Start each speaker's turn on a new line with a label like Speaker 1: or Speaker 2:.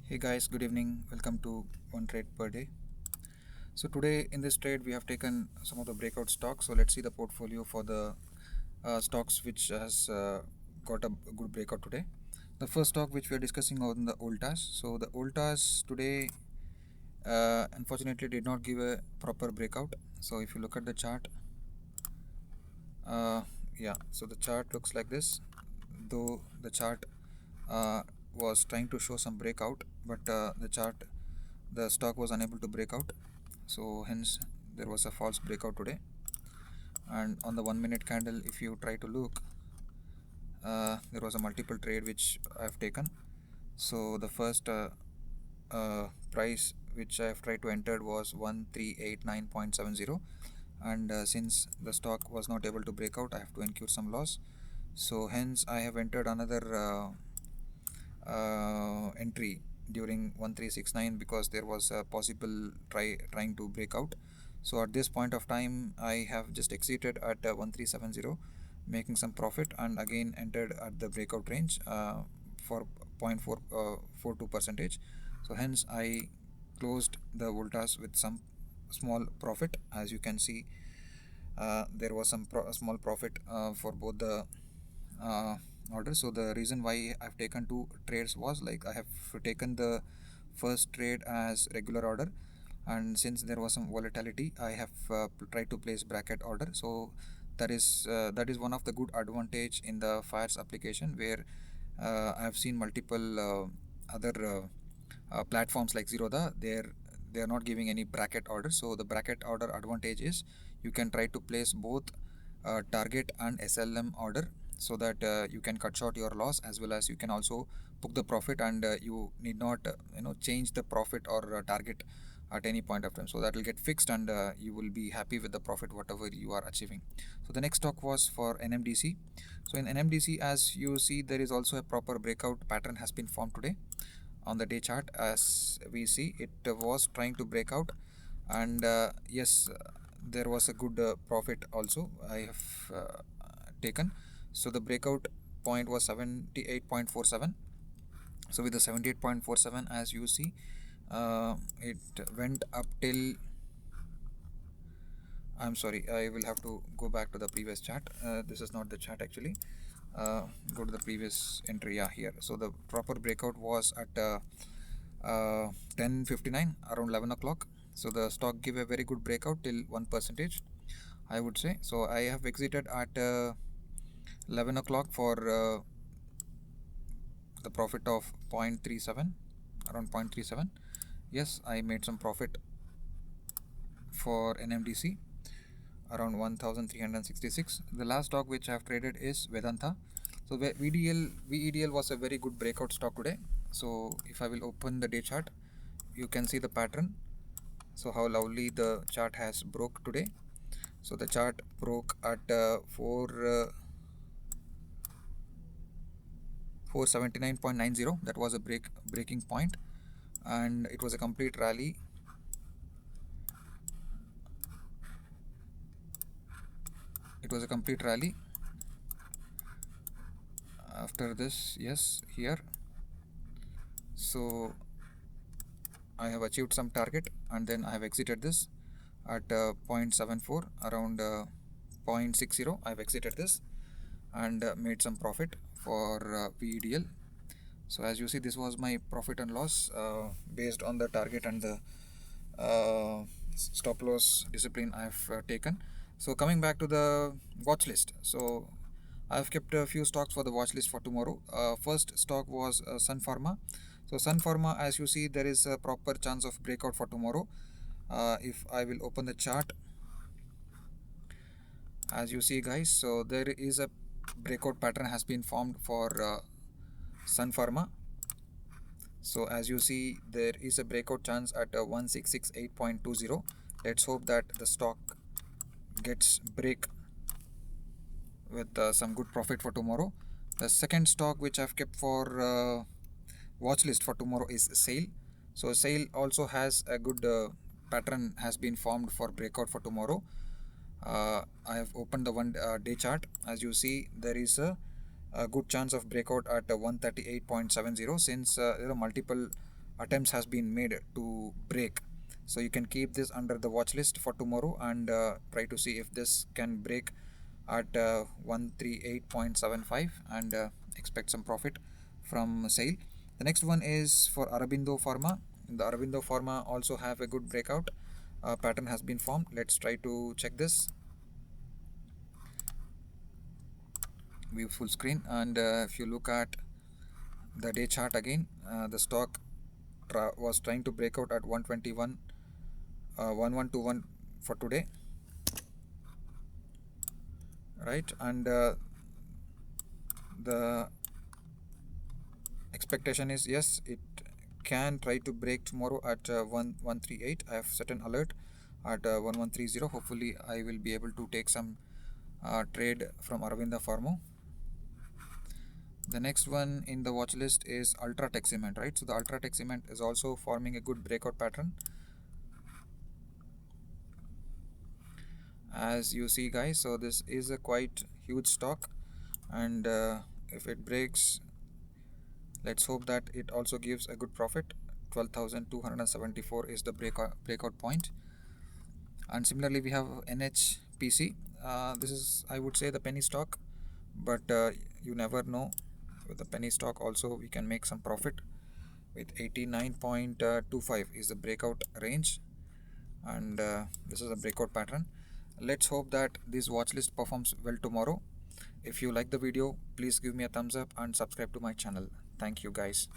Speaker 1: Hey guys, good evening. Welcome to One Trade Per Day. So today in this trade we have taken some of the breakout stocks. So let's see the portfolio for the stocks which has got a good breakout today. The first stock which we are discussing on the Oltas. So the Oltas today unfortunately did not give a proper breakout. So if you look at the chart, uh, yeah, so the chart looks like this. Though the chart uh, was trying to show some breakout, but the stock was unable to break out, so hence there was a false breakout today. And on the 1 minute candle, if you try to look, there was a multiple trade which I have taken. So the first price which I have tried to enter was 1389.70, and since the stock was not able to break out, I have to incur some loss. So hence I have entered another entry during 1369 because there was a possible trying to break out. So at this point of time I have just exited at 1370, making some profit, and again entered at the breakout range for 0.42 percentage. So hence I closed the voltas with some small profit. As you can see, there was some small profit for both the uh, orders. So the reason why I've taken two trades was like I have taken the first trade as regular order, and since there was some volatility, I have tried to place bracket order. So that is one of the good advantage in the fires application, where I have seen multiple other platforms like Zerodha. They are not giving any bracket order. So the bracket order advantage is you can try to place both target and SLM order, so that you can cut short your loss, as well as you can also book the profit, and you need not change the profit or target at any point of time. So that will get fixed, and you will be happy with the profit whatever you are achieving. So the next stock was for NMDC. So in NMDC, as you see, there is also a proper breakout pattern has been formed today on the day chart. As we see, it was trying to break out, and yes, there was a good profit also I have taken. So the breakout point was 78.47. So with the 78.47, as you see, it went up till, I'm sorry, I will have to go back to the previous chart. This is not the chart actually. Go to the previous entry. Yeah, here. So the proper breakout was at 10:59, around 11 o'clock. So the stock gave a very good breakout till 1%, I would say. So I have exited at 11 o'clock for the profit of 0.37, around 0.37. Yes, I made some profit for NMDC around 1366. The last stock which I have traded is Vedanta. So VEDL was a very good breakout stock today. So if I will open the day chart, you can see the pattern. So how lovely the chart has broke today. So the chart broke at 479.90. That was a breaking point, and it was a complete rally. It was a complete rally. After this, yes, here. So I have achieved some target, and then I have exited this at 0.74, around 0.60. I have exited this and made some profit for VEDL. So as you see, this was my profit and loss based on the target and the stop loss discipline I have taken. So coming back to the watch list. So I have kept a few stocks for the watch list for tomorrow. First stock was Sun Pharma. So Sun Pharma, as you see, there is a proper chance of breakout for tomorrow. If I will open the chart, as you see guys, so there is a breakout pattern has been formed for Sun Pharma. So as you see, there is a breakout chance at 1668.20. Let's hope that the stock gets break with some good profit for tomorrow. The second stock which I've kept for watch list for tomorrow is Sale. So Sale also has a good pattern has been formed for breakout for tomorrow. I have opened the one day chart. As you see, there is a good chance of breakout at 138.70, since there are multiple attempts has been made to break. So you can keep this under the watch list for tomorrow and try to see if this can break at 138.75 and expect some profit from sale. The next one is for Arabindo Pharma. The Arabindo Pharma also have a good breakout pattern has been formed. Let's try to check this. View full screen, and if you look at the day chart again, the stock was trying to break out at 121 1121 for today, right? And the expectation is yes, it can try to break tomorrow at 1138. I have set an alert at 1130. Hopefully I will be able to take some trade from Aravinda Pharma. The next one in the watch list is Ultratech Cement, right? So the Ultratech Cement is also forming a good breakout pattern. As you see, guys, so this is a quite huge stock, and if it breaks, let's hope that it also gives a good profit. 12,274 is the breakout point. And similarly, we have NHPC. This is, I would say, the penny stock, but you never know. With the penny stock also we can make some profit. With 89.25 is the breakout range, and this is a breakout pattern. Let's hope that this watch list performs well tomorrow. If you like the video, please give me a thumbs up and subscribe to my channel. Thank you, guys.